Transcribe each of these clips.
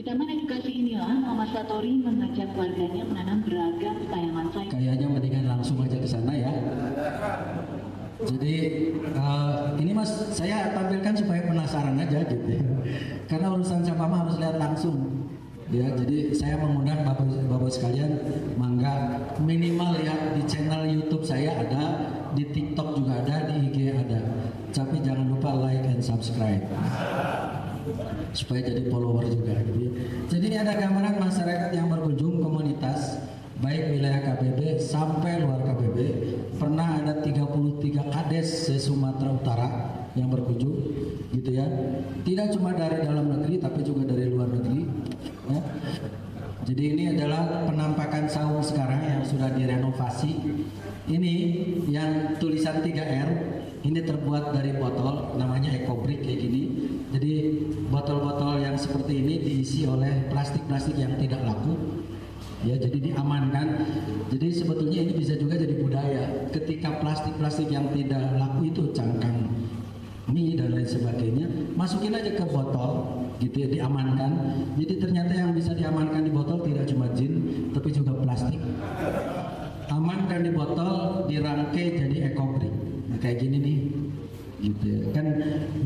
Taman Edukasi inilah Muhammad Satori mengajak warganya menanam beragam tanaman sayur. Kayaknya mendingan langsung aja ke sana ya. Jadi ini Mas, saya tampilkan supaya penasaran aja gitu. Karena urusan siapa mah harus lihat langsung. Ya, jadi saya mengundang bapak sekalian, mangga minimal ya di channel YouTube saya ada, di TikTok juga ada, di IG ada. Tapi jangan lupa like and subscribe supaya jadi follower juga gitu ya. Jadi ini ada gambaran masyarakat yang berkunjung, komunitas baik wilayah KBB sampai luar KBB. Pernah ada 33 kades se-Sumatera Utara yang berkunjung gitu ya. Tidak cuma dari dalam negeri tapi juga dari luar negeri ya. Jadi ini adalah penampakan saung sekarang yang sudah direnovasi. Ini yang tulisan 3R, ini terbuat dari botol, namanya EcoBrick kayak gini. Jadi botol-botol yang seperti ini diisi oleh plastik-plastik yang tidak laku. Ya, jadi diamankan. Jadi sebetulnya ini bisa juga jadi budaya. Ketika plastik-plastik yang tidak laku itu cangkang mie dan lain sebagainya, masukin aja ke botol gitu ya, diamankan. Jadi ternyata yang bisa diamankan di botol tidak cuma jin tapi juga plastik. Amankan di botol, dirangkai jadi EcoBrick. Nah, kayak gini nih gitu ya. Kan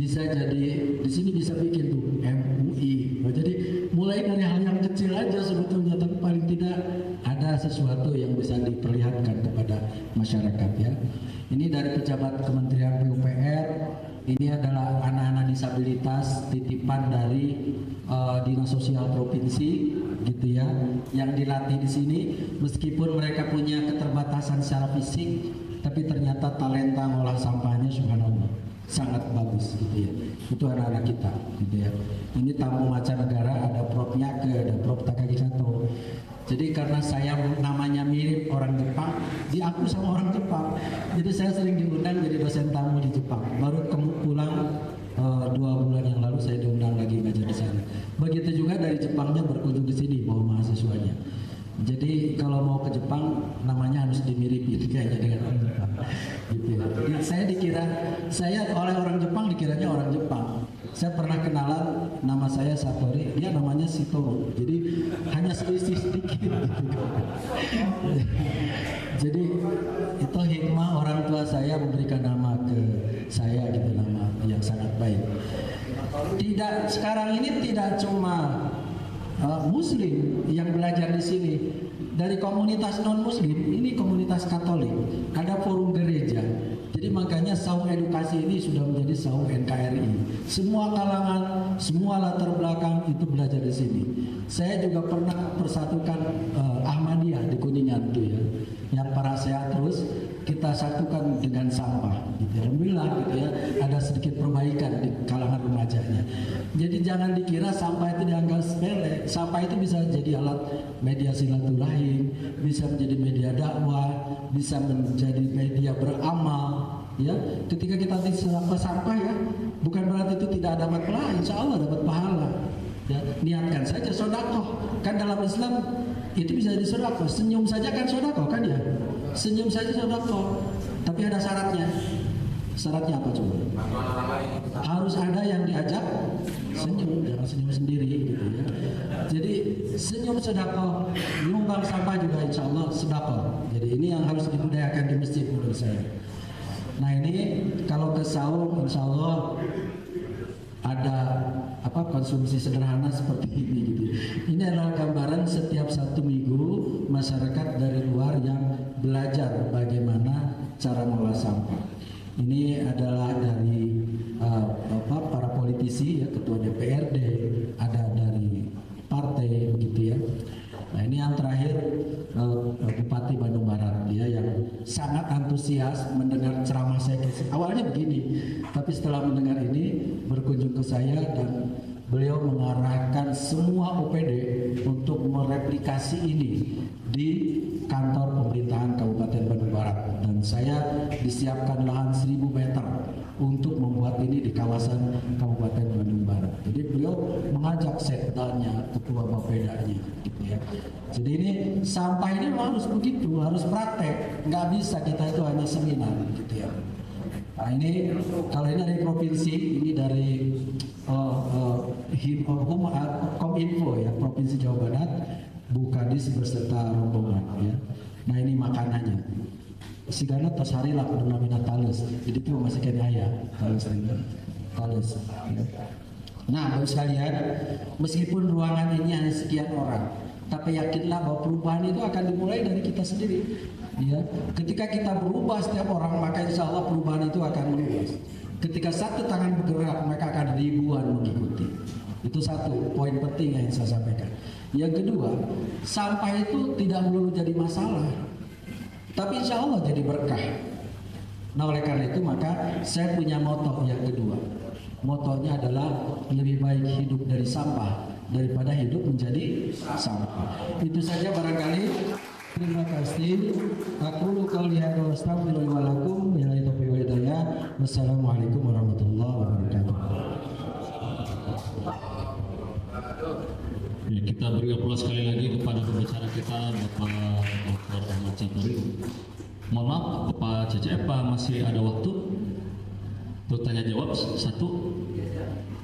bisa jadi di sini bisa bikin tuh MUI. Nah, jadi mulai dari hal yang kecil aja sebetulnya, tapi paling tidak ada sesuatu yang bisa diperlihatkan kepada masyarakat ya. Ini dari pejabat Kementerian PUPR. Ini adalah anak-anak disabilitas titipan dari Dinas Sosial Provinsi gitu ya, yang dilatih di sini. Meskipun mereka punya keterbatasan secara fisik, tapi ternyata talenta ngolah sampahnya subhanallah sangat bagus gitu ya. Itu anak-anak kita gitu ya. Ini tamu mancanegara, ada Prof Nyake, ada Prof Takagi Kato. Jadi karena saya namanya mirip orang Jepang, diaku sama orang Jepang. Jadi saya sering diundang jadi dosen tamu di Jepang. Baru pulang 2 bulan yang lalu saya diundang lagi ngajar di sana. Begitu juga dari Jepangnya berkunjung di sini bawa mahasiswanya. Jadi kalau mau ke Jepang namanya harus dimiripin kayaknya dengan orang Jepang. Gitu ya. Jadi saya oleh orang Jepang dikiranya orang Jepang. Saya pernah kenalan, nama saya Satori, dia namanya Sitoro. Jadi hanya selisih sedikit gitu. Jadi itu hikmah orang tua saya memberikan nama ke saya gitu, nama yang sangat baik. Tidak, sekarang ini tidak cuma Muslim yang belajar di sini, dari komunitas non Muslim, ini komunitas Katolik, ada forum gereja. Jadi makanya saung edukasi ini sudah menjadi saung NKRI. Semua kalangan, semua latar belakang itu belajar di sini. Saya juga pernah persatukan Ahmadiyah di Kuningan tuh ya, yang para sehat terus kita satukan dengan sampah gitu. Alhamdulillah gitu ya, ada sedikit perbaikan di kalangan remajanya. Jadi jangan dikira sampah itu dianggap sepele. Sampah itu bisa jadi alat media silaturahim, bisa menjadi media dakwah, bisa menjadi media beramal ya. Ketika kita sampah ya, bukan berarti itu tidak dapat pahala, insya Allah dapat pahala ya. Niatkan saja sodakoh, kan dalam Islam itu bisa jadi sodakoh. Senyum saja kan sodakoh kan ya, senyum saja sodakoh. Tapi ada syaratnya. Syaratnya apa coba? Harus ada yang diajak senyum, jangan senyum sendiri gitu ya. Jadi senyum sedekah, nyumbang sampah juga insya Allah sedekah. Jadi ini yang harus dibudayakan di masjid menurut saya. Nah ini kalau ke saung insya Allah ada konsumsi sederhana seperti ini gitu. Ini adalah gambaran setiap 1 minggu masyarakat dari luar yang belajar bagaimana cara mengolah sampah. Ini adalah dari para politisi ya, ketua DPRD, ada dari partai begitu ya. Nah ini yang terakhir Bupati Bandung Barat ya, yang sangat antusias mendengar ceramah saya. Awalnya begini, tapi setelah mendengar ini berkunjung ke saya dan beliau mengarahkan semua OPD untuk mereplikasi ini di kantor pemerintahan Kabupaten Bandung Barat, dan saya disiapkan lahan 1000 meter untuk membuat ini di kawasan Kabupaten Bandung Barat. Jadi beliau mengajak sekdanya, ketua bapedanya gitu ya. Jadi ini sampah ini harus begitu, harus praktek, nggak bisa kita itu hanya seminar gitu ya. Nah ini kalau ini dari provinsi, ini dari Kominfo ya, Provinsi Jawa Barat, Bu Kadis beserta rombongan ya. Nah ini makanannya. Sigana tos hari lah namina tales. Jadi itu masih kena ya, tales. Ya. Nah, Bapak sekalian, meskipun ruangan ini hanya sekian orang, tapi yakinlah bahwa perubahan itu akan dimulai dari kita sendiri. Ya, ketika kita berubah setiap orang, maka insya Allah perubahan itu akan meluas. Ketika satu tangan bergerak, maka akan ribuan mengikuti. Itu satu poin penting yang saya sampaikan. Yang kedua, sampah itu tidak melulu jadi masalah, tapi insya Allah jadi berkah. Nah oleh karena itu maka saya punya moto yang kedua. Motonya adalah lebih baik hidup dari sampah daripada hidup menjadi sampah. Itu saja barangkali. Terima kasih. Aku qouli hadza wa astaghfirullahi wa lakum. Billahi taufiq wal hidayah. Wassalamualaikum warahmatullahi wabarakatuh. Ya, kita beri aplaus sekali lagi kepada pembicara kita Bapak Dr. Ahmad Satori. Mohon maaf Bapak CCF, masih ada waktu untuk tanya jawab satu?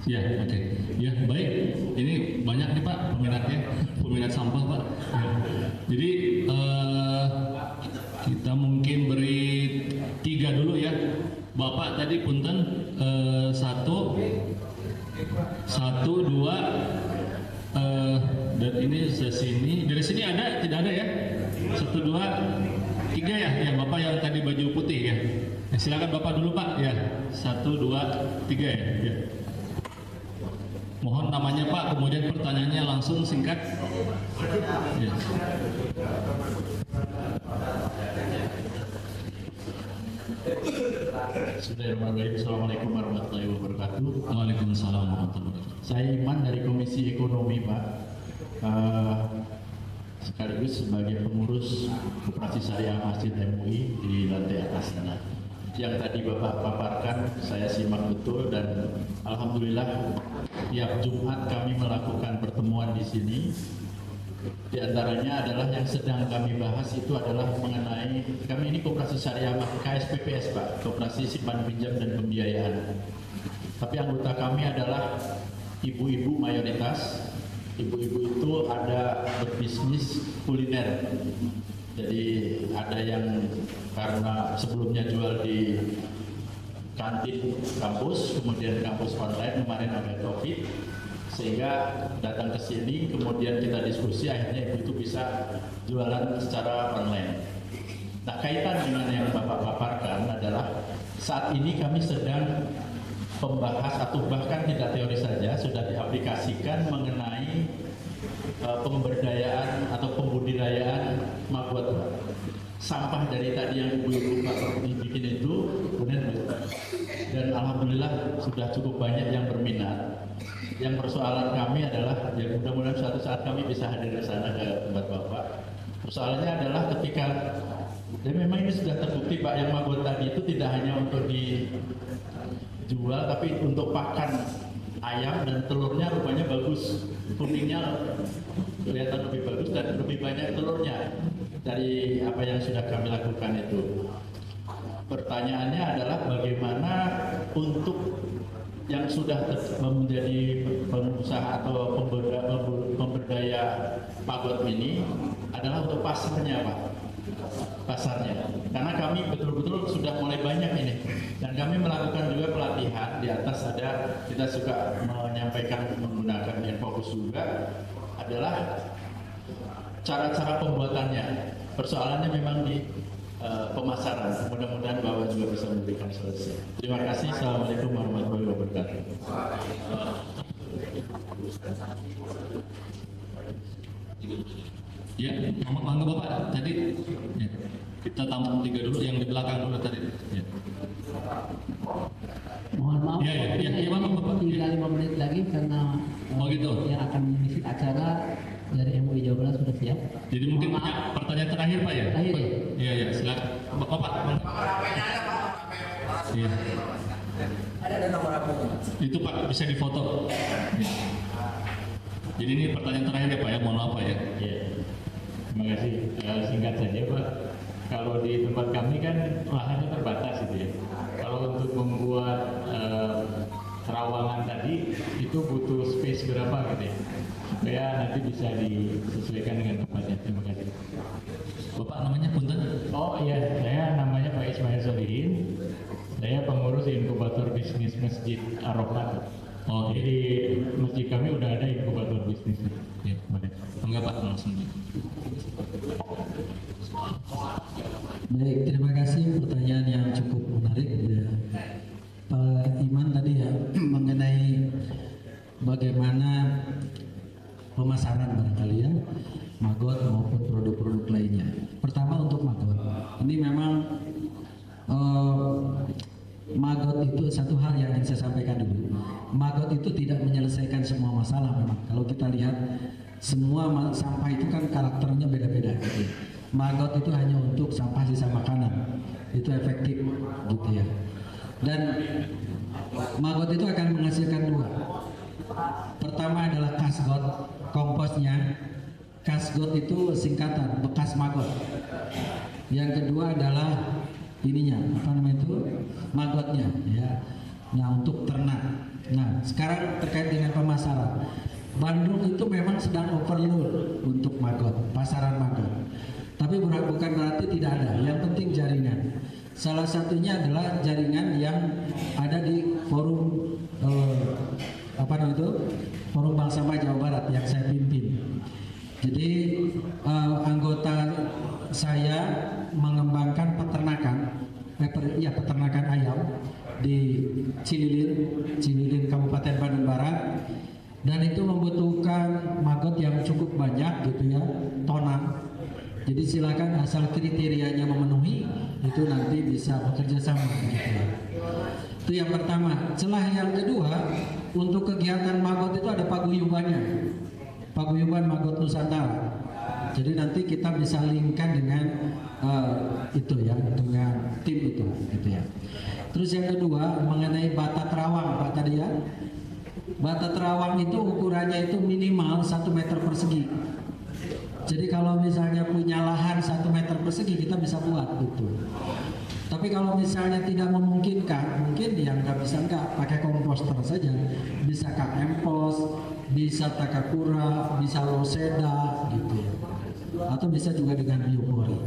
Ya, oke. Ya, baik. Ini banyak nih Pak peminatnya, peminat sampah Pak. Ya. Jadi kita mungkin beri 3 dulu ya. Bapak tadi punten 1, 2. Dan ini sini, dari sini ada, tidak ada ya? 1, 2, 3 ya? Ya, Bapak yang tadi baju putih ya. Silakan Bapak dulu Pak ya. 1, 2, 3 ya. Ya. Mohon namanya Pak, kemudian pertanyaannya langsung singkat. Ya. Bismillahirrahmanirrahim. Assalamualaikum warahmatullahi wabarakatuh. Waalaikumsalam warahmatullahi wabarakatuh. Saya Iman dari Komisi Ekonomi, Pak. Sekaligus sebagai pengurus Koperasi Syariah Masjid MUI di lantai atas sana. Yang tadi Bapak paparkan, saya simak betul dan alhamdulillah tiap Jumat kami melakukan pertemuan di sini. Di antaranya adalah yang sedang kami bahas itu adalah mengenai kami ini Koperasi Syariah KSPPS Pak, Koperasi Simpan Pinjam dan Pembiayaan. Tapi anggota kami adalah ibu-ibu mayoritas. Ibu-ibu itu ada berbisnis kuliner. Jadi ada yang karena sebelumnya jual di kantin kampus, kemudian kampus online, kemarin ada COVID, sehingga datang ke sini, kemudian kita diskusi, akhirnya ibu itu bisa jualan secara online. Nah, kaitan dengan yang Bapak paparkan adalah saat ini kami sedang membahas atau bahkan tidak teori saja, sudah diaplikasikan mengenai pemberdayaan atau pembudidayaan maggot. Sampah dari tadi yang ibu-ibu bikin itu, kemudian dan alhamdulillah sudah cukup banyak yang berminat. Yang persoalan kami adalah, ya mudah-mudahan suatu saat kami bisa hadir di sana ke tempat Bapak. Persoalannya adalah ketika, dan memang ini sudah terbukti Pak, yang maggot tadi itu tidak hanya untuk dijual, tapi untuk pakan ayam dan telurnya rupanya bagus, kuningnya kelihatan lebih bagus dan lebih banyak telurnya dari apa yang sudah kami lakukan itu. Pertanyaannya adalah bagaimana untuk yang sudah menjadi pengusaha atau pemberdaya maggot ini adalah untuk pasarnya Pak, pasarnya. Karena kami betul-betul sudah mulai banyak ini dan kami melakukan juga pelatihan. Di atas ada, kita suka menyampaikan menggunakan infocus juga, adalah cara-cara pembuatannya. Persoalannya memang di pemasaran. Mudah-mudahan Bapak juga bisa memberikan solusi. Terima kasih. Assalamualaikum warahmatullahi wabarakatuh. Ya, mangga Bapak tadi ya, kita tampung 3 dulu, yang di belakang dulu tadi. Ya. Mohon maaf, Ya, Bapak. tinggal 5 menit lagi karena Oh, gitu. yang akan mengisi acara dari MUI Jawa Barat sudah siap. Jadi mungkin Mohon maaf. pertanyaan terakhir Pak ya? Terakhir ya? Iya, silakan. Bapak. Iya. Ada nomor apa? Itu Pak bisa difoto. Ya. Jadi ini pertanyaan terakhir ya Pak ya, mohon maaf Pak ya. Ya, terima kasih. Singkat saja Pak, kalau di tempat kami kan lahannya terbatas itu ya. Kalau untuk membuat terowongan tadi itu butuh space berapa gitu ya? supaya nanti bisa disesuaikan dengan tempatnya. Terima kasih. Bapak namanya punten? Oh iya, saya namanya Pak Ismail Solihin. Saya pengurus inkubator bisnis Masjid Arafat. Oh, Jadi di masjid kami udah ada inkubator bisnis. iya. Enggak Pak, langsung. Baik, terima kasih pertanyaan yang cukup menarik ya. Pak Iman tadi ya mengenai bagaimana pemasaran barangkali ya Magot maupun produk-produk lainnya. Pertama untuk Magot, ini memang Magot itu satu hal yang ingin saya sampaikan dulu. Magot itu tidak menyelesaikan semua masalah memang. Kalau kita lihat semua sampah itu kan karakternya beda-beda gitu. Magot itu hanya untuk sampah sisa makanan, itu efektif gitu ya. Dan Magot itu akan menghasilkan dua. Pertama adalah kasgot, komposnya. Kasgot itu singkatan bekas Magot. Yang kedua adalah ininya, apa namanya itu, magotnya ya. Nah untuk ternak. Nah sekarang terkait dengan pemasaran, Bandung itu memang sedang overload untuk magot, pasaran magot. Tapi bukan berarti tidak ada. Yang penting jaringan. Salah satunya adalah jaringan yang ada di forum apa namanya itu, Forum Bank Sampah Jawa Barat yang saya pimpin. Jadi anggota saya mengembangkan peternakan ayam di Cililin Kabupaten Bandung Barat, dan itu membutuhkan magot yang cukup banyak gitu ya, tonan. Jadi silakan asal kriterianya memenuhi itu nanti bisa bekerja sama gitu ya. Itu yang pertama. Celah yang kedua, untuk kegiatan magot itu ada paguyubannya. Paguyuban Magot Nusantara. Jadi nanti kita bisa linkkan dengan itu ya, dengan tim itu gitu ya. Terus yang kedua mengenai bata terawang Pak tadi ya. Bata terawang itu ukurannya itu minimal 1 meter persegi. Jadi kalau misalnya punya lahan 1 meter persegi kita bisa buat gitu. Tapi kalau misalnya tidak memungkinkan, mungkin yang nggak bisa pakai komposter saja. Bisa KM-pos, bisa Takakura, bisa Loseda gitu ya. Atau bisa juga dengan biopori.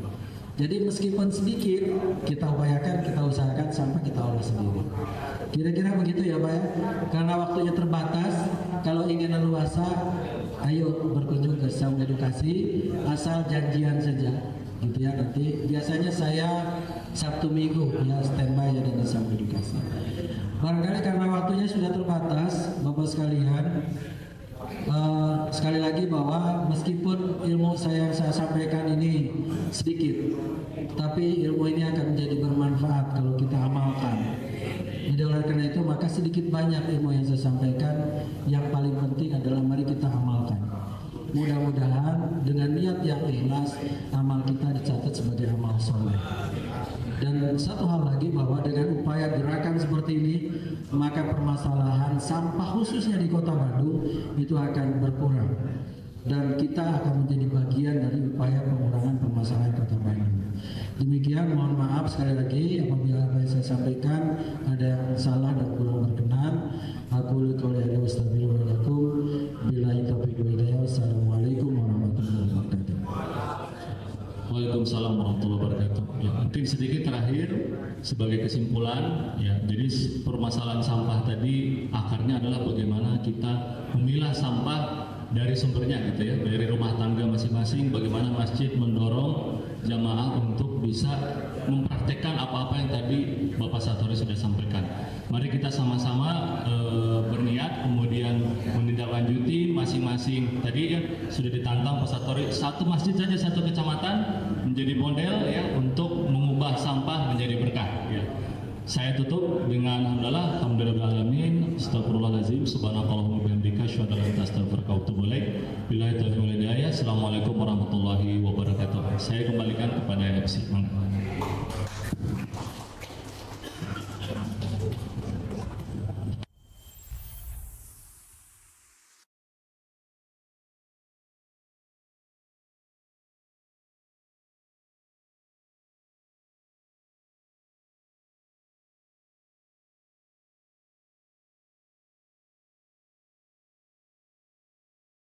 Jadi meskipun sedikit kita upayakan, kita usahakan sampai kita olah sendiri. Kira-kira begitu ya Pak ya. Karena waktunya terbatas, kalau ingin leluasa, ayo berkunjung ke Saung Edukasi, asal janjian saja gitu ya. Nanti biasanya saya Sabtu Minggu ya standby ya di Saung Edukasi. Barangkali karena waktunya sudah terbatas, Bapak sekalian, sekali lagi bahwa meskipun ilmu yang saya sampaikan ini sedikit, tapi ilmu ini akan menjadi bermanfaat kalau kita amalkan. Jadi oleh karena itu maka sedikit banyak ilmu yang saya sampaikan, yang paling penting adalah mari kita amalkan. Mudah-mudahan dengan niat yang ikhlas amal kita dicatat sebagai amal soleh. Dan satu hal lagi bahwa dengan upaya gerakan seperti ini maka permasalahan sampah khususnya di Kota Bandung itu akan berkurang, dan kita akan menjadi bagian dari upaya pengurangan permasalahan Kota Bandung. Demikian, mohon maaf sekali lagi apabila apa yang saya sampaikan ada yang salah dan kurang berkenan. Aku qouli hadza wa astaghfirullahaladzim. Billahi taufiq wal hidayah. Wassalamualaikum warahmatullahi wabarakatuh. Waalaikumsalam warahmatullahi wabarakatuh. Ya, mungkin sedikit terakhir sebagai kesimpulan ya. Jadi permasalahan sampah tadi akarnya adalah bagaimana kita memilah sampah dari sumbernya gitu ya, dari rumah tangga masing-masing. Bagaimana masjid mendorong jamaah untuk bisa mempraktekkan apa-apa yang tadi Bapak Satori sudah sampaikan. Mari kita sama-sama berniat, kemudian menindaklanjuti masing-masing. Tadi ya sudah ditantang Pak Satori, satu masjid saja satu kecamatan menjadi model ya untuk mengubah sampah menjadi berkah. Ya. Saya tutup dengan alhamdulillahirabbil astagfirullahalazim, subhanakallahumma wa bihamdika asyhadu an la ilaha illa anta astaghfiruka wa atubu ilaik. Billahi taufiq wal hidayah. Assalamualaikum warahmatullahi wabarakatuh. Saya kembalikan kepada MC.